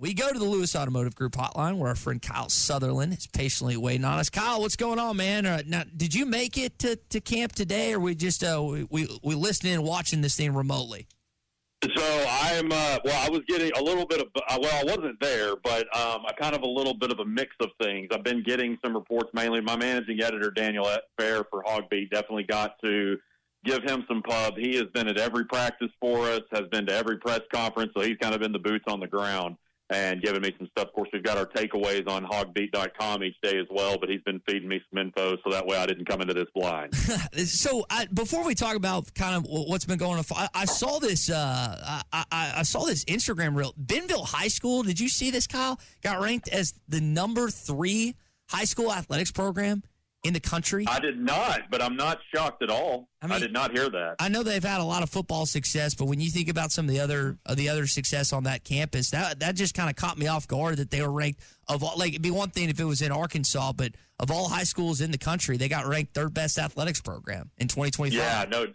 We go to the Lewis Automotive Group hotline where our friend Kyle Southerland is patiently waiting on us. Kyle, what's going on, man? Now, did you make it to camp today, or we just we listening and watching this thing remotely? So I'm I was getting a little bit of I wasn't there, but I kind of a little bit of a mix of things. I've been getting some reports, mainly my managing editor Daniel Fair for HawgBeat definitely got to give him some pub. He has been at every practice for us, has been to every press conference, so he's kind of in the boots on the ground and giving me some stuff. Of course, we've got our takeaways on HawgBeat.com each day as well, but he's been feeding me some info so that way I didn't come into this blind. So before we talk about kind of what's been going on, I saw this I saw this Instagram reel. Bentonville High School, did you see this, Kyle? Got ranked as the number 3 high school athletics program in the country. I did not, but I'm not shocked at all. I did not hear that. I know they've had a lot of football success, but when you think about some of the other success on that campus, that just kind of caught me off guard that they were ranked of all. Like, it'd be one thing if it was in Arkansas, but of all high schools in the country, they got ranked 3rd best athletics program in 2025. Yeah, no,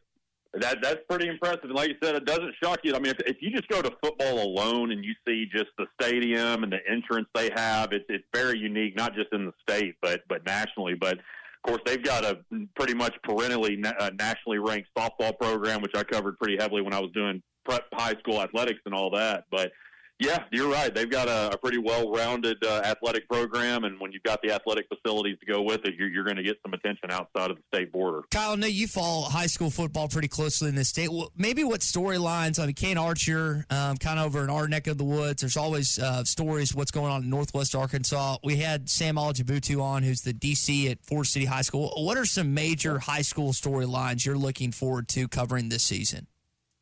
that's pretty impressive. And like you said, it doesn't shock you. I mean, if you just go to football alone and you see just the stadium and the entrance they have, it's very unique, not just in the state, but nationally. But of course, they've got a pretty much perennially nationally ranked softball program, which I covered pretty heavily when I was doing prep high school athletics and all that. But yeah, you're right. They've got a pretty well-rounded athletic program, and when you've got the athletic facilities to go with it, you're going to get some attention outside of the state border. Kyle, I know you follow high school football pretty closely in this state. Maybe what storylines, I mean, Kane Archer, kind of over in our neck of the woods, there's always stories what's going on in Northwest Arkansas. We had Sam Alajabutu on, who's the DC at Forest City High School. What are some major high school storylines you're looking forward to covering this season?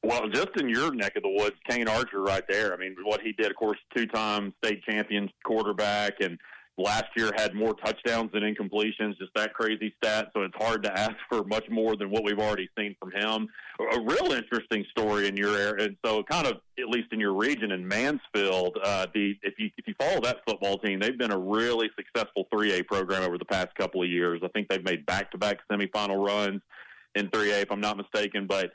Well, just in your neck of the woods, Kane Archer right there. I mean, what he did, of course, 2-time state champion quarterback, and last year had more touchdowns than incompletions, just that crazy stat. So it's hard to ask for much more than what we've already seen from him. A real interesting story in your area, and so kind of, at least in your region, in Mansfield, if you follow that football team, they've been a really successful 3A program over the past couple of years. I think they've made back-to-back semifinal runs in 3A, if I'm not mistaken, but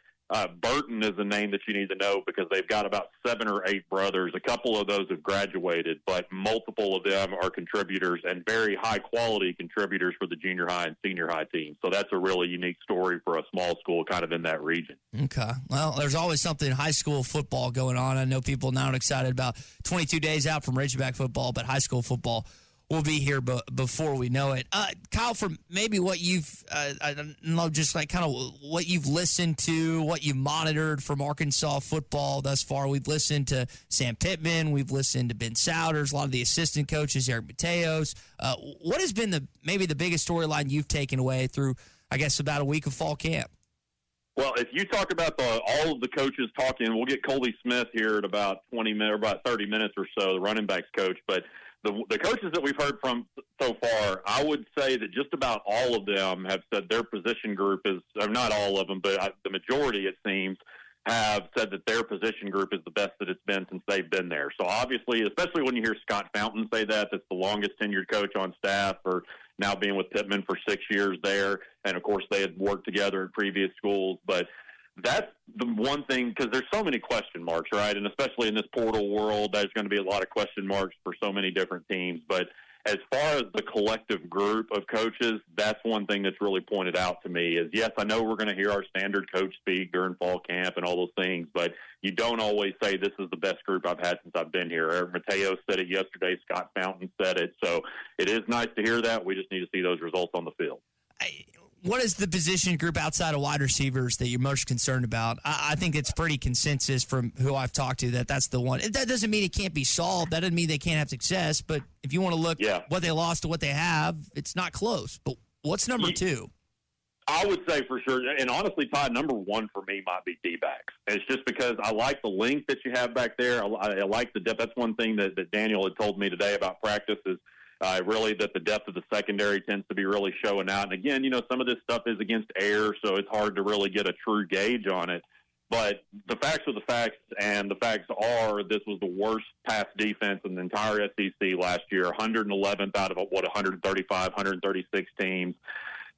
Burton is a name that you need to know because they've got about 7 or 8 brothers. A couple of those have graduated, but multiple of them are contributors and very high-quality contributors for the junior high and senior high teams. So that's a really unique story for a small school kind of in that region. Okay. Well, there's always something high school football going on. I know people now are excited about 22 days out from Razorback football, but high school football will be here before we know it. Kyle, from maybe what you've, I don't know, just like kind of what you've listened to, what you've monitored from Arkansas football thus far. We've listened to Sam Pittman. We've listened to Ben Souders, a lot of the assistant coaches, Eric Mateos. What has been maybe the biggest storyline you've taken away through, I guess, about a week of fall camp? Well, if you talk about all of the coaches talking, we'll get Colby Smith here in about 20 minutes, or about 30 minutes or so, the running backs coach, but the coaches that we've heard from so far, I would say that just about all of them have said their position group is, or not all of them, but the majority, it seems, have said that their position group is the best that it's been since they've been there. So obviously, especially when you hear Scott Fountain say that's the longest tenured coach on staff, or now being with Pittman for 6 years there. And of course, they had worked together at previous schools, but that's the one thing, because there's so many question marks, right? And especially in this portal world, there's going to be a lot of question marks for so many different teams. But as far as the collective group of coaches, that's one thing that's really pointed out to me is, yes, I know we're going to hear our standard coach speak during fall camp and all those things, but you don't always say this is the best group I've had since I've been here. Eric Mateo said it yesterday. Scott Fountain said it. So it is nice to hear that. We just need to see those results on the field. What is the position group outside of wide receivers that you're most concerned about? I think it's pretty consensus from who I've talked to that that's the one. That doesn't mean it can't be solved. That doesn't mean they can't have success. But if you want to look what they lost to what they have, it's not close. But what's number 2? I would say for sure, and honestly, Todd, number 1 for me might be D-backs. It's just because I like the length that you have back there. I like the depth. That's one thing that Daniel had told me today about practice is really that the depth of the secondary tends to be really showing out. And again, you know, some of this stuff is against air, so it's hard to really get a true gauge on it. But the facts are the facts, and the facts are this was the worst pass defense in the entire SEC last year, 111th out of, 135, 136 teams.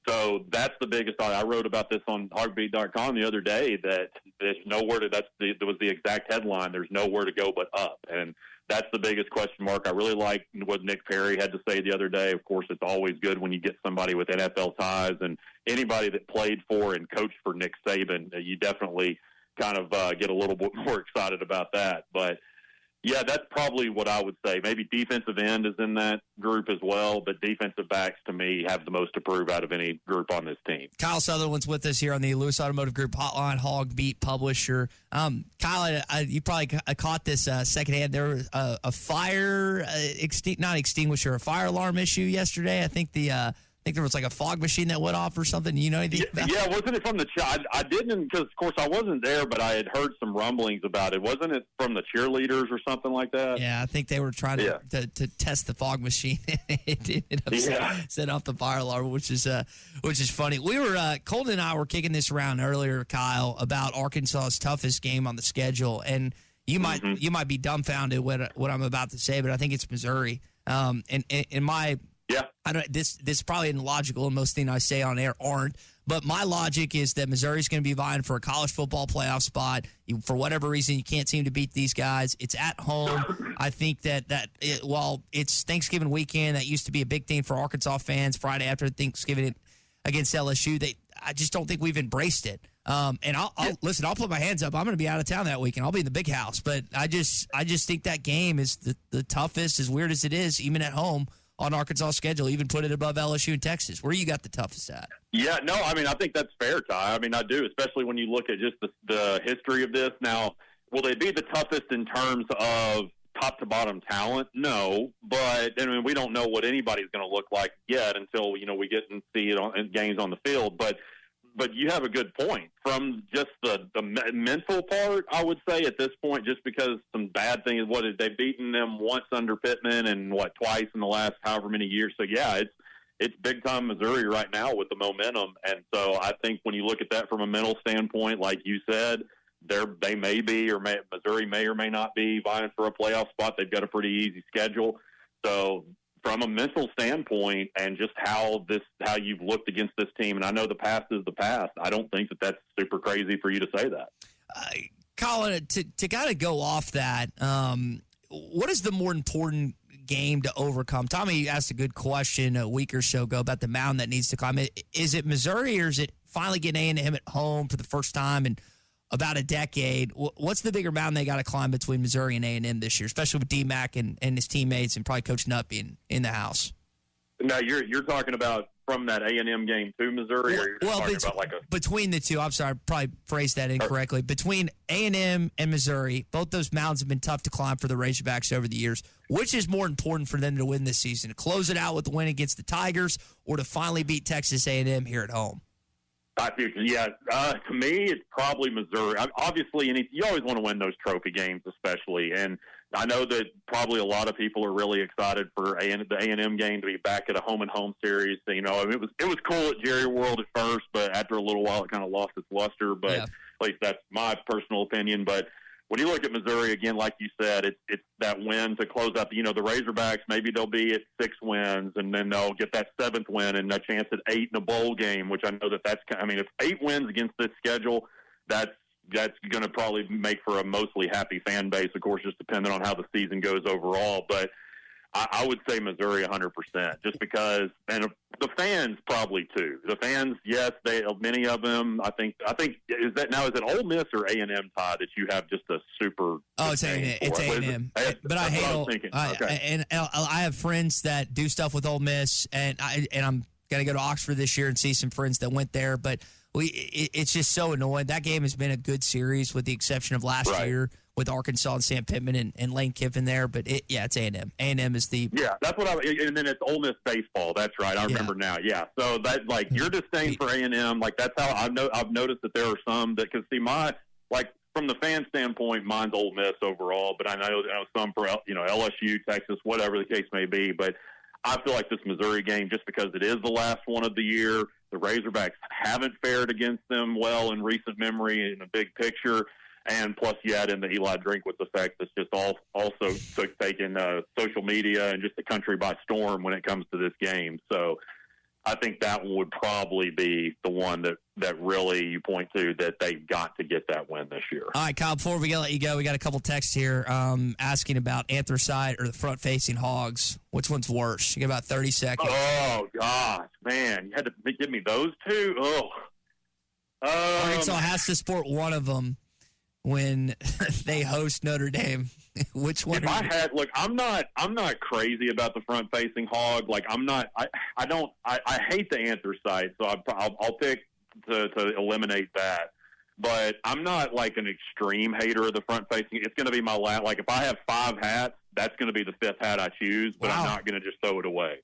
So that's the biggest thought. I wrote about this on HawgBeat.com the other day that there's nowhere to, that was the exact headline, there's nowhere to go but up. And that's the biggest question mark. I really like what Nick Perry had to say the other day. Of course, it's always good when you get somebody with NFL ties, and anybody that played for and coached for Nick Saban, you definitely kind of get a little bit more excited about that. But yeah, that's probably what I would say. Maybe defensive end is in that group as well, but defensive backs, to me, have the most to prove out of any group on this team. Kyle Southerland's with us here on the Lewis Automotive Group Hotline, HawgBeat publisher. Kyle, you probably caught this secondhand. There was a fire, not extinguisher, a fire alarm issue yesterday. I think there was like a fog machine that went off or something. You know anything about Yeah, wasn't it from the I didn't, because, of course, I wasn't there, but I had heard some rumblings about it. Wasn't it from the cheerleaders or something like that? Yeah, I think they were trying to test the fog machine. It ended up set off the fire alarm, which is funny. We were Colton and I were kicking this around earlier, Kyle, about Arkansas's toughest game on the schedule, and you might be dumbfounded what I'm about to say, but I think it's Missouri. And in my I don't. This is probably illogical, and most things I say on air aren't. But my logic is that Missouri's going to be vying for a college football playoff spot. For whatever reason, you can't seem to beat these guys. It's at home. I think while it's Thanksgiving weekend, that used to be a big thing for Arkansas fans. Friday after Thanksgiving against LSU, I just don't think we've embraced it. And I'll listen. I'll put my hands up. I'm going to be out of town that weekend. I'll be in the big house. But I just think that game is the toughest, as weird as it is, even at home on Arkansas' schedule, even put it above LSU and Texas. Where you got the toughest at? Yeah, no, I mean, I think that's fair, Ty. I mean, I do, especially when you look at just the history of this. Now, will they be the toughest in terms of top-to-bottom talent? No, but I mean, we don't know what anybody's going to look like yet until, we get and see it in games on the field. But you have a good point. From just the mental part, I would say at this point, just because some bad things, they've beaten them once under Pittman and twice in the last however many years. So yeah, it's big time Missouri right now with the momentum. And so I think when you look at that from a mental standpoint, like you said, they may be, Missouri may or may not be vying for a playoff spot. They've got a pretty easy schedule. So from a mental standpoint and just how you've looked against this team, and I know the past is the past, I don't think that that's super crazy for you to say that. Colin, to kind of go off that, what is the more important game to overcome? Tommy asked a good question a week or so ago about the mountain that needs to climb. Is it Missouri, or is it finally getting A&M at home for the first time in about a decade? What's the bigger mountain they got to climb between Missouri and A&M this year, especially with D-Mac and his teammates and probably Coach Nutt being in the house? Now, you're talking about from that A&M game to Missouri, or you're talking about between the two. I'm sorry, I probably phrased that incorrectly. Between A&M and Missouri, both those mountains have been tough to climb for the Razorbacks over the years. Which is more important for them to win this season, to close it out with the win against the Tigers, or to finally beat Texas A&M here at home? I think, to me, it's probably Missouri. Obviously, you always want to win those trophy games, especially. And I know that probably a lot of people are really excited for the A&M game to be back at a home-and-home series. So, it was cool at Jerry World at first, but after a little while, it kind of lost its luster. But at least that's my personal opinion. But when you look at Missouri, again, like you said, it's that win to close out the Razorbacks. Maybe they'll be at 6 wins, and then they'll get that 7th win and a chance at 8 in a bowl game, which I know if 8 wins against this schedule, that's going to probably make for a mostly happy fan base, of course, just depending on how the season goes overall. But I would say Missouri 100%, just because, and the fans probably too. The fans, yes, many of them. I think is it Ole Miss or A&M, Todd, that you have just a super? Oh, it's A&M. It's A&M. But I hate. I have friends that do stuff with Ole Miss, and I'm gonna go to Oxford this year and see some friends that went there, but. It's just so annoying. That game has been a good series with the exception of last year with Arkansas and Sam Pittman and Lane Kiffin there. But it's A&M. A&M is the that's what and then it's Ole Miss baseball. That's right. I remember now. Yeah. So that your disdain for A&M, that's how I've noticed that there are some that can see from the fan standpoint, mine's Ole Miss overall. But I know some for LSU, Texas, whatever the case may be. But I feel like this Missouri game, just because it is the last one of the year, the Razorbacks haven't fared against them well in recent memory in the big picture. And plus, you add in the Eli Drinkwitz effect that's just also taking social media and just the country by storm when it comes to this game. So I think that one would probably be the one that really you point to that they've got to get that win this year. All right, Kyle, before we let you go, we got a couple texts here asking about anthracite or the front-facing hogs. Which one's worse? You got about 30 seconds. Oh, gosh, man. You had to give me those two? Oh. Arkansas has to sport one of them when they host Notre Dame. Which one? If I had, look, I'm not crazy about the front facing hog. Like I hate the anthracite, so I'll pick to eliminate that. But I'm not like an extreme hater of the front facing. It's going to be my last. Like if I have 5 hats, that's going to be the 5th hat I choose. But wow. I'm not going to just throw it away.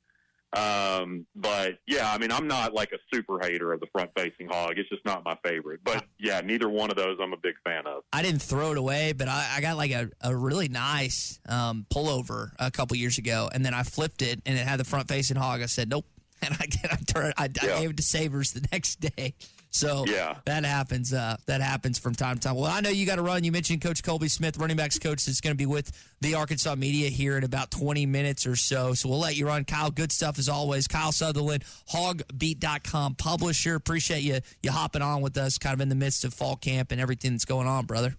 But yeah, I mean, I'm not like a super hater of the front facing hog. It's just not my favorite. But yeah, neither one of those I'm a big fan of. I didn't throw it away, but I got like a really nice pullover a couple years ago, and then I flipped it, and it had the front facing hog. I said nope, and I gave it to Savers the next day. So yeah, that happens. That happens from time to time. Well, I know you got to run. You mentioned Coach Colby Smith, running backs coach, is going to be with the Arkansas media here in about 20 minutes or so. So we'll let you run. Kyle, good stuff as always. Kyle Southerland, HawgBeat.com publisher. Appreciate you hopping on with us kind of in the midst of fall camp and everything that's going on, brother.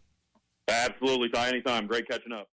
Absolutely, Ty. Anytime. Great catching up.